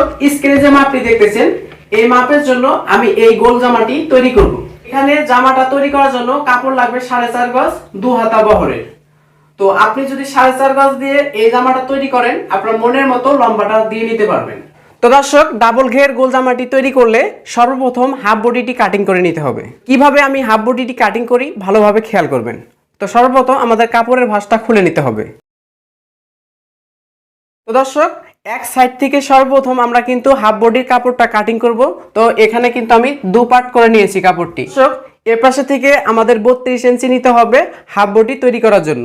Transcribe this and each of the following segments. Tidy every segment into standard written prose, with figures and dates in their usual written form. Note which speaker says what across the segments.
Speaker 1: দর্শক, স্ক্রিনে যে মাপটি দেখতেছেন এই মাপের জন্য আমি এই গোল জামাটি তৈরি করব। এখানে জামাটা তৈরি করার জন্য কাপড় লাগবে 4.5 গজ 2 হাতা বহরের। তো আপনি যদি 4.5 গজ দিয়ে এই জামাটা তৈরি করেন, আপনার মনের মতো লম্বাটা দিয়ে নিতে পারবেন। তো দর্শক, ডাবল ঘের গোল জামাটি তৈরি করলে সর্বপ্রথম হাফ বডিটি কাটিং করে নিতে হবে। কিভাবে আমি হাফ বডিটি কাটিং করি ভালোভাবে খেয়াল করবেন। তো সর্বপ্রথম আমাদের কাপড়ের ভাঁজটা খুলে নিতে হবে। তো দর্শক, এক সাইড থেকে সর্বপ্রথম আমরা কিন্তু হাফ বডির কাপড়টা কাটিং করব। তো এখানে কিন্তু আমি 2 পার্ট করে নিয়েছি কাপড়টি। দর্শক, এর পাশে থেকে আমাদের 32 ইঞ্চি নিতে হবে হাফ বডি তৈরি করার জন্য।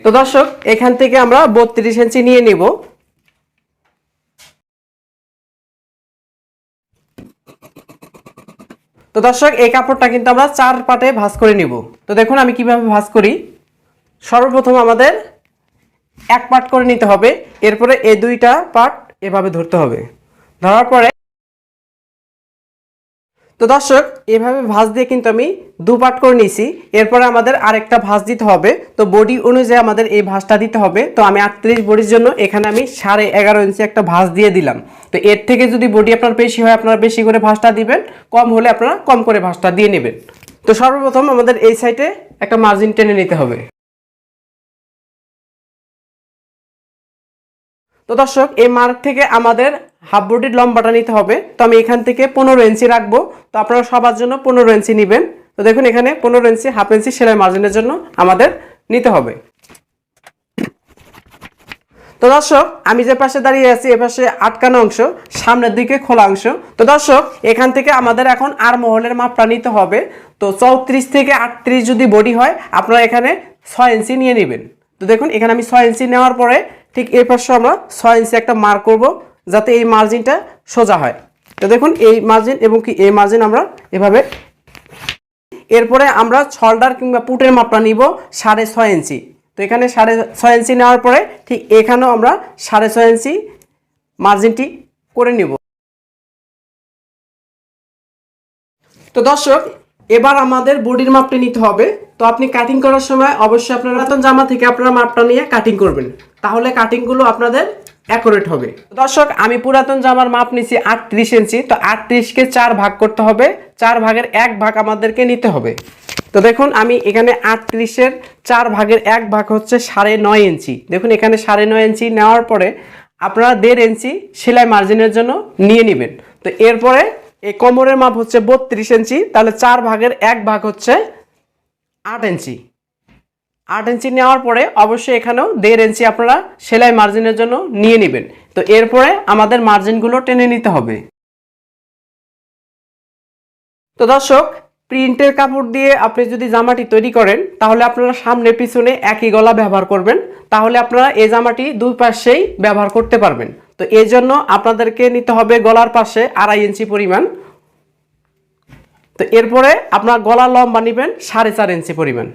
Speaker 1: তো দর্শক, এখান থেকে আমরা 32 ইঞ্চি নিয়ে নিব। তো দর্শক, এই কাপড়টা কিন্তু আমরা 4 পার্টে ভাঁজ করে নিব। তো দেখুন আমি কিভাবে ভাঁজ করি। সর্বপ্রথম আমাদের এক পার্ট করে নিতে হবে, এরপরে এই 2টা পার্ট এভাবে ধরতে হবে। ধরার পরে তো দর্শক, এভাবে ভাঁজ দিয়ে কিন্তু আমি 2 পার্ট করে নিয়েছি। এরপরে আমাদের আরেকটা ভাঁজ দিতে হবে। তো বডি অনুযায়ী আমাদের এই ভাঁজটা দিতে হবে। তো আমি 38 বডির জন্য এখানে আমি 11.5 ইঞ্চি একটা ভাঁজ দিয়ে দিলাম। তো এর থেকে যদি বডি আপনার বেশি হয় আপনারা বেশি করে ভাঁজটা দিবেন, কম হলে আপনারা কম করে ভাঁজটা দিয়ে নেবেন। তো সর্বপ্রথম আমাদের এই সাইডে একটা মার্জিন টেনে নিতে হবে। তো দর্শক, এই মার্ক থেকে আমাদের হাফ বডির লম্বাটা নিতে হবে। তো আমি এখান থেকে 15 ইঞ্চি রাখবো। তো আপনারা সবার জন্য 15 ইঞ্চি নেবেন। তো দেখুন এখানে 15 ইঞ্চি হাফ ইঞ্চি সেলাই মার্জিনের জন্য আমাদের নিতে হবে। তো দর্শক, আমি যে পাশে দাঁড়িয়ে আছি এ পাশে আটকানো অংশ, সামনের দিকে খোলা অংশ। তো দর্শক, এখান থেকে আমাদের এখন আর মহলের মাপটা নিতে হবে। তো 34 থেকে 38 যদি বডি হয় আপনারা এখানে 6 ইঞ্চি নিয়ে নেবেন। তো দেখুন এখানে আমি 6 ইঞ্চি নেওয়ার পরে ঠিক এই পাশে আমরা 6 ইঞ্চি একটা মার্ক করব, যাতে এই মার্জিনটা সোজা হয়। তো দেখুন এই মার্জিন এবং কি এই মার্জিন আমরা এভাবে, এরপরে আমরা শোল্ডার কিংবা পুটের মাপটা নিব 6.5 ইঞ্চি। তো এখানে 6.5 ইঞ্চি নেওয়ার পরে ঠিক এখানেও আমরা 6.5 ইঞ্চি মার্জিনটি করে নিব। তো দর্শক, এবার আমাদের বডির মাপটি নিতে হবে। তো আপনি কাটিং করার সময় অবশ্যই আপনার পুরাতন জামা থেকে আপনারা মাপটা নিয়ে কাটিং করবেন, তাহলে কাটিংগুলো আপনাদের অ্যাকুরেট হবে। দর্শক, আমি পুরাতন জামার মাপ নিছি 38 ইঞ্চি। তো 38কে 4 ভাগ করতে হবে, 4 ভাগের 1 ভাগ আমাদেরকে নিতে হবে। তো দেখুন আমি এখানে 38-এর 4 ভাগের 1 ভাগ হচ্ছে 9.5 ইঞ্চি। দেখুন এখানে 9.5 ইঞ্চি নেওয়ার পরে আপনারা 1.5 ইঞ্চি সেলাই মার্জিনের জন্য নিয়ে নেবেন। তো এরপরে এই কোমরের মাপ হচ্ছে 32 ইঞ্চি, তাহলে 4 ভাগের 1 ভাগ হচ্ছে 8 ইঞ্চি। 8 ইঞ্চি নেওয়ার পরে অবশ্যই এখানেও 1.5 ইঞ্চি আপনারা সেলাই মার্জিনের জন্য নিয়ে নেবেন। তো এরপরে আমাদের মার্জিনগুলো টেনে নিতে হবে। তো দর্শক, প্রিন্টের কাপড় দিয়ে আপনি যদি জামাটি তৈরি করেন তাহলে আপনারা সামনে পিছনে একই গলা ব্যবহার করবেন, তাহলে আপনারা এই জামাটি দুই পাশেই ব্যবহার করতে পারবেন। তো এই জন্য আপনাদেরকে নিতে হবে গলার পাশে 2.5 ইঞ্চি পরিমাণ। তো এরপরে আপনার গলার লম্বা নেবেন 4.5 ইঞ্চি পরিমাণ।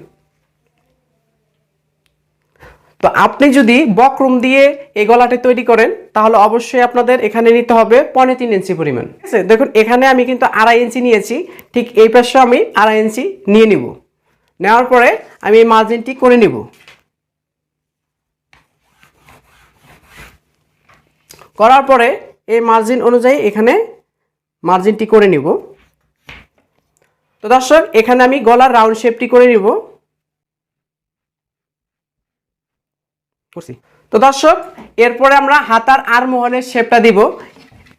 Speaker 1: তো আপনি যদি বক্রম দিয়ে এই গলাটি তৈরি করেন তাহলে অবশ্যই আপনাদের এখানে নিতে হবে 3.5 ইঞ্চি পরিমাণ। ঠিক আছে, দেখুন এখানে আমি কিন্তু 2.5 ইঞ্চি নিয়েছি, ঠিক এই পাশে আমি 2.5 ইঞ্চি নিয়ে নিব। নেওয়ার পরে আমি এই মার্জিনটি করে নিব। করার পরে এই মার্জিন অনুযায়ী এখানে মার্জিনটি করে নিব। তো দর্শক, এখানে আমি গলার রাউন্ড শেপটি করে নিব। তো দর্শক, এরপরে আমরা হাতার আর মহলের শেপটা দিব।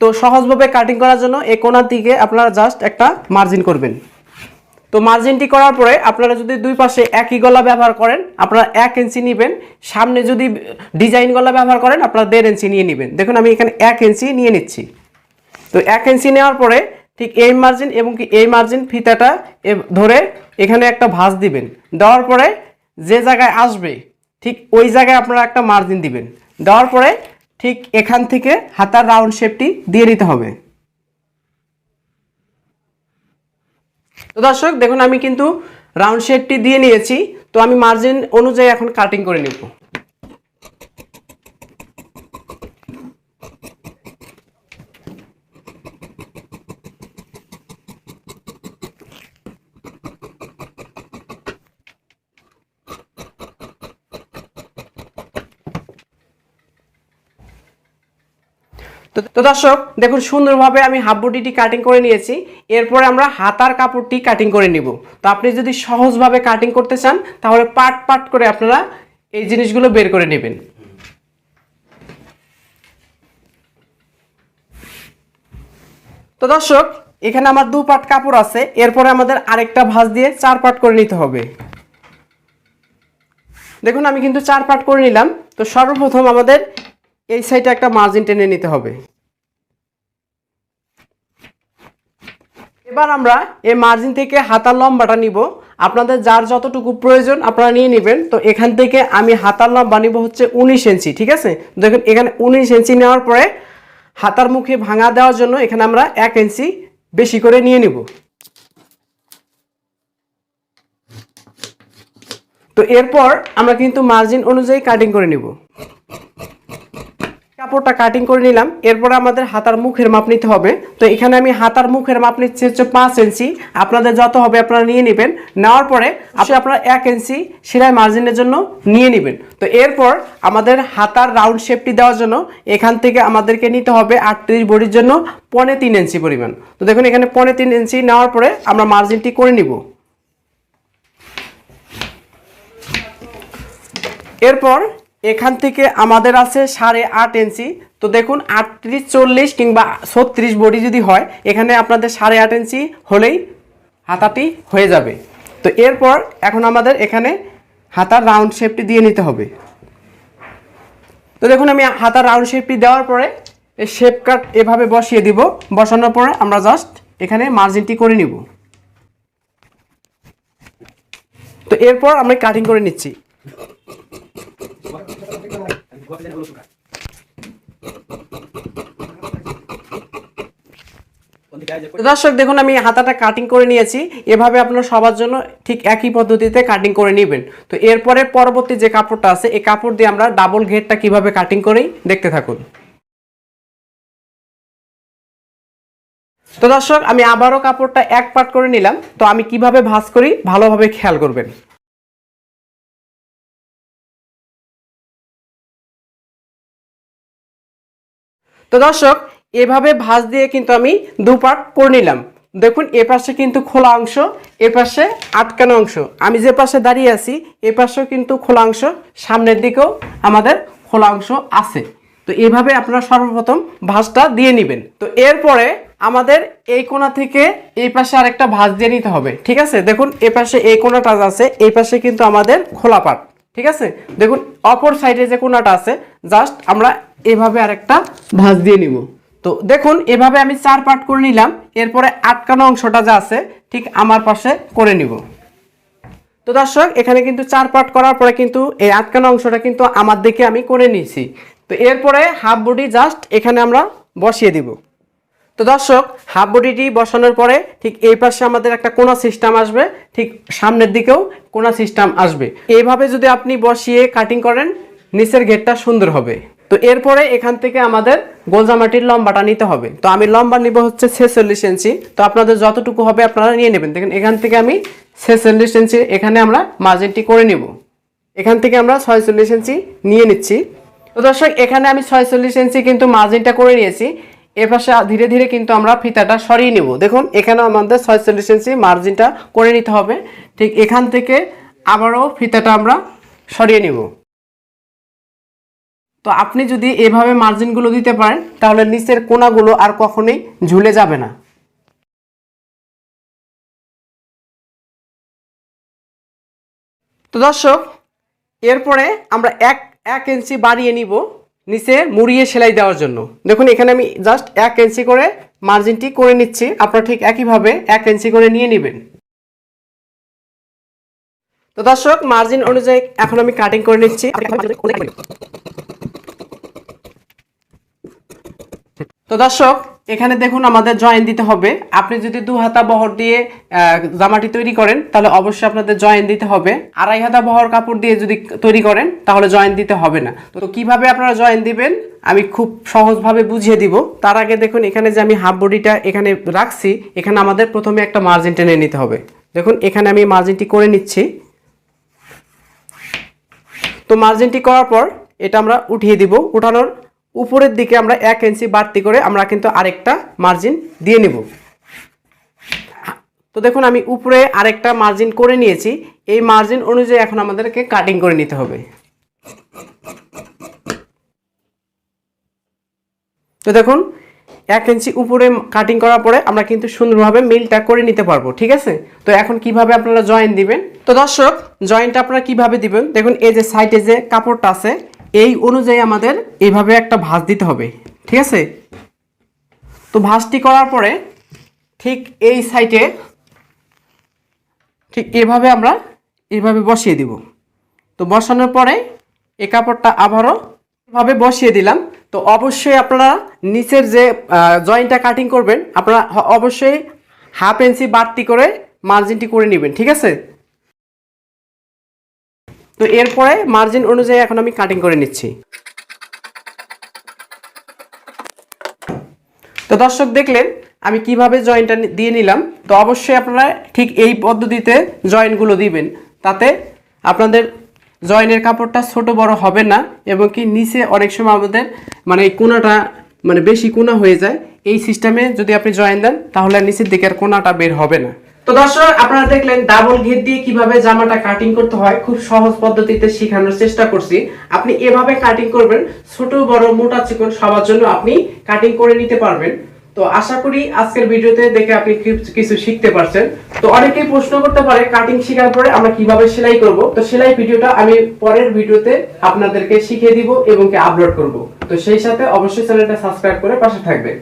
Speaker 1: তো সহজভাবে কাটিং করার জন্য এই কোণার দিকে আপনারা জাস্ট একটা মার্জিন করবেন। তো মার্জিনটি করার পরে আপনারা যদি দুই পাশে একই গলা ব্যবহার করেন আপনারা 1 ইঞ্চি নেবেন। সামনে যদি ডিজাইন গলা ব্যবহার করেন আপনারা 1.5 ইঞ্চি নিয়ে নেবেন। দেখুন আমি এখানে 1 ইঞ্চি নিয়ে নিচ্ছি। তো 1 ইঞ্চি নেওয়ার পরে ঠিক এই মার্জিন এবং কি এই মার্জিন ফিতাটা ধরে এখানে একটা ভাঁজ দিবেন। দেওয়ার পরে যে জায়গায় আসবে ঠিক ওই জায়গায় আপনারা একটা মার্জিন দিবেন। দেওয়ার পরে ঠিক এখান থেকে হাতার রাউন্ড শেপটি দিয়ে দিতে হবে। তো দর্শক, দেখুন আমি কিন্তু রাউন্ড শেপটি দিয়ে নিয়েছি। তো আমি মার্জিন অনুযায়ী এখন কাটিং করে নেব। তো তো দর্শক দেখুন সুন্দরভাবে আমি হাফ বডিটি কাটিং করে নিয়েছি। এরপরে আমরা হাতার কাপড়টি কাটিং করে নিব। তো আপনি যদি সহজভাবে কাটিং করতে চান তাহলে পার্ট পার্ট করে আপনারা এই জিনিসগুলো বের করে নেবেন। তো দর্শক এখানে আমার 2 পার্ট কাপড় আছে, এরপরে আমাদের আরেকটা ভাঁজ দিয়ে 4 পার্ট করে নিতে হবে। দেখুন আমি কিন্তু 4 পার্ট করে নিলাম। তো সর্বপ্রথম আমাদের এই সাইডে একটা মার্জিন টেনে নিতে হবে। এবার আমরা এই মার্জিন থেকে হাতার লম্বাটা নিব। আপনাদের যার যতটুকু প্রয়োজন আপনারা নিয়ে নেবেন। তো এখান থেকে আমি হাতার লম্বা নিব হচ্ছে 19 ইঞ্চি, ঠিক আছে। দেখুন এখানে 19 ইঞ্চি নেওয়ার পরে হাতার মুখে ভাঙা দেওয়ার জন্য এখানে আমরা 1 ইঞ্চি বেশি করে নিয়ে নিব। তো এরপর আমরা কিন্তু মার্জিন অনুযায়ী কাটিং করে নিব। কাপড়টা কাটিং করে নিলাম। এরপর আমাদের হাতার মুখের মাপ নিতে হবে। তো এখানে আমি হাতার মুখের মাপ নিচ্ছি হচ্ছে 5 ইঞ্চি। আপনাদের যত হবে আপনারা নিয়ে নেবেন। নেওয়ার পরে আপনারা 1 ইঞ্চি সেলাই মার্জিনের জন্য নিয়ে নেবেন। তো এরপর আমাদের হাতার রাউন্ড শেপটি দেওয়ার জন্য এখান থেকে আমাদেরকে নিতে হবে 38 বডির জন্য 3.5 ইঞ্চি পরিমাণ। তো দেখুন এখানে 3.5 ইঞ্চি নেওয়ার পরে আমরা মার্জিনটি করে নিব। এরপর এখান থেকে আমাদের আছে 8.5 ইঞ্চি। তো দেখুন 38, 40 কিংবা 36 বডি যদি হয় এখানে আপনাদের 8.5 ইঞ্চি হলেই হাতাটি হয়ে যাবে। তো এরপর এখন আমাদের এখানে হাতার রাউন্ড শেপটি দিয়ে নিতে হবে। তো দেখুন আমি হাতার রাউন্ড শেপটি দেওয়ার পরে এই শেপ কাট এভাবে বসিয়ে দিব। বসানোর পরে আমরা জাস্ট এখানে মার্জিনটি করে নিব। তো এরপর আমরা কাটিং করে নিচ্ছি। দর্শক দেখুন আমি হাতাটা কাটিং করে নিয়েছি। এভাবে আপনারা সবার জন্য ঠিক একই পদ্ধতিতে কাটিং করে নেবেন। তো এরপরে পরবর্তী যে কাপড়টা আছে এই কাপড় দিয়ে আমরা ডাবল ঘেরটা কিভাবে কাটিং করি দেখতে থাকুন। তো দর্শক আমি আবারও কাপড়টা 1 পার্ট করে নিলাম। তো আমি কিভাবে ভাঁজ করি ভালোভাবে খেয়াল করবেন। তো দর্শক এভাবে ভাঁজ দিয়ে কিন্তু আমি 2 পার্ট করে নিলাম। দেখুন এ পাশে কিন্তু খোলা অংশ, এ পাশে আটকানো অংশ। আমি যে পাশে দাঁড়িয়ে আছি এ পাশেও কিন্তু খোলা অংশ, সামনের দিকেও আমাদের খোলা অংশ আছে। তো এইভাবে আপনারা সর্বপ্রথম ভাঁজটা দিয়ে নেবেন। তো এরপরে আমাদের এই কোণা থেকে এই পাশে আরেকটা ভাঁজ দিয়ে নিতে হবে, ঠিক আছে। দেখুন এ পাশে এই কোণাটা আছে, এই পাশে কিন্তু আমাদের খোলা পার্ট, ঠিক আছে। দেখুন অপর সাইডে যে কোণাটা আছে জাস্ট আমরা এভাবে আরেকটা ভাঁজ দিয়ে নিব। তো দেখুন এভাবে আমি 4 পার্ট করে নিলাম। এরপরে আটকানো অংশটা যা আছে ঠিক আমার পাশে করে নিব। তো দর্শক এখানে কিন্তু 4 পার্ট করার পরে কিন্তু এই আটকানো অংশটা কিন্তু আমার দিকে আমি করে নিয়েছি। তো এরপরে হাফ বডি জাস্ট এখানে আমরা বসিয়ে দিব। তো দর্শক হাফ বডিটি বসানোর পরে ঠিক এই পাশে আমাদের একটা কোণা সিস্টেম আসবে, ঠিক সামনের দিকেও কোণা সিস্টেম আসবে। এইভাবে যদি আপনি বসিয়ে কাটিং করেন নিচের ঘেরটা সুন্দর হবে। তো এরপরে এখান থেকে আমাদের গোলজামাটির লম্বাটা নিতে হবে। তো আমি লম্বা নিব হচ্ছে 46 ইঞ্চি। তো আপনাদের যতটুকু হবে আপনারা নিয়ে নেবেন। দেখেন এখান থেকে আমি 46 ইঞ্চি এখানে আমরা মার্জিনটি করে নিব। এখান থেকে আমরা 46 ইঞ্চি নিয়ে নিচ্ছি। তো দর্শক এখানে আমি 46 ইঞ্চি কিন্তু মার্জিনটা করে নিয়েছি। এপাশে ধীরে ধীরে কিন্তু আমরা ফিতাটা সরিয়ে নিব। দেখুন এখানে আমাদের 46 ইঞ্চি মার্জিনটা করে নিতে হবে। ঠিক এখান থেকে আবারও ফিতাটা আমরা সরিয়ে নিব। তো আপনি যদি এভাবে মার্জিনগুলো দিতে পারেন তাহলে নিচের কোণাগুলো আর কখনোই ঝুলে যাবে না। তো দর্শক এরপরে আমরা এক ইঞ্চি বাড়িয়ে নিব নিচে মুড়িয়ে সেলাই দেওয়ার জন্য। দেখুন এখানে আমি জাস্ট 1 ইঞ্চি করে মার্জিনটি করে নিচ্ছি। আপনারা ঠিক একইভাবে 1 ইঞ্চি করে নিয়ে নেবেন। তো দর্শক মার্জিন অনুযায়ী এখন আমি কাটিং করে নিচ্ছি। তো দর্শক এখানে দেখুন আমাদের জয়েন দিতে হবে। আপনি যদি 2 হাতা বহর দিয়ে জামাটি তৈরি করেন তাহলে অবশ্যই আপনাদের জয়েন দিতে হবে। 2.5 হাতা বহর কাপড় দিয়ে যদি তৈরি করেন তাহলে জয়েন দিতে হবে না। তো কিভাবে আপনারা জয়েন দিবেন আমি খুব সহজভাবে বুঝিয়ে দিব। তার আগে দেখুন এখানে যে আমি হাফ বডিটা এখানে রাখছি এখানে আমাদের প্রথমে একটা মার্জিন টেনে নিতে হবে। দেখুন এখানে আমি মার্জিনটি করে নিচ্ছি। তো মার্জিনটি করার পর এটা আমরা উঠিয়ে দিব। উঠানোর উপরের দিকে আমরা 1 ইঞ্চি বাড়তি করে আমরা কিন্তু আরেকটা মার্জিন দিয়ে নিব। তো দেখুন আমি উপরে আরেকটা মার্জিন করে নিয়েছি। এই মার্জিন অনুযায়ী এখন আমাদেরকে কাটিং করে নিতে হবে। তো দেখুন 1 ইঞ্চি উপরে কাটিং করার পরে আমরা কিন্তু সুন্দরভাবে মিলটা করে নিতে পারবো, ঠিক আছে। তো এখন কিভাবে আপনারা জয়েন দিবেন, তো দর্শক জয়েন্টটা আপনারা কিভাবে দিবেন, দেখুন এই যে সাইডে যে কাপড়টা আছে এই অনুযায়ী আমাদের এইভাবে একটা ভাঁজ দিতে হবে, ঠিক আছে। তো ভাঁজটি করার পরে ঠিক এই সাইডে ঠিক এভাবে আমরা এইভাবে বসিয়ে দিব। তো বসানোর পরে এই কাপড়টা আবারও এভাবে বসিয়ে দিলাম। তো অবশ্যই আপনারা নিচের যে জয়েন্টটা কাটিং করবেন আপনারা অবশ্যই 1/2 ইঞ্চি বাড়তি করে মার্জিনটি করে নেবেন, ঠিক আছে। তো এরপরে মার্জিন অনুযায়ী এখন আমি কাটিং করে নিচ্ছি। তো দর্শক দেখলেন আমি কিভাবে জয়েন্টটা দিয়ে নিলাম। তো অবশ্যই আপনারা ঠিক এই পদ্ধতিতে জয়েন্টগুলো দিবেন, তাতে আপনাদের জয়েন্টের কাপড়টা ছোট বড় হবে না এবং কি নিচে অনেক সময় আমাদের মানে এই কোনাটা মানে বেশি কোনা হয়ে যায়। এই সিস্টেমে যদি আপনি জয়েন দেন তাহলে নিচের দিকে আর কোনাটা বের হবে না। তো দর্শক আপনারা দেখলেন ডাবল ঘের দিয়ে কিভাবে জামাটা কাটিং করতে হয়, খুব সহজ পদ্ধতিতে শেখানোর চেষ্টা করছি। আপনি এভাবে কাটিং করবেন, ছোট বড় মোটা চিকন সবার জন্য আপনি কাটিং করে নিতে পারবেন। তো আশা করি আজকের ভিডিওতে দেখে আপনি কিছু শিখতে পারছেন। তো অনেকেই প্রশ্ন করতে পারে কাটিং শেখার পরে আমরা কিভাবে সেলাই করব। তো সেলাই ভিডিওটা আমি পরের ভিডিওতে আপনাদেরকে শিখিয়ে দিব এবং কি আপলোড করব। তো সেই সাথে অবশ্যই চ্যানেলটা সাবস্ক্রাইব করে পাশে থাকবেন।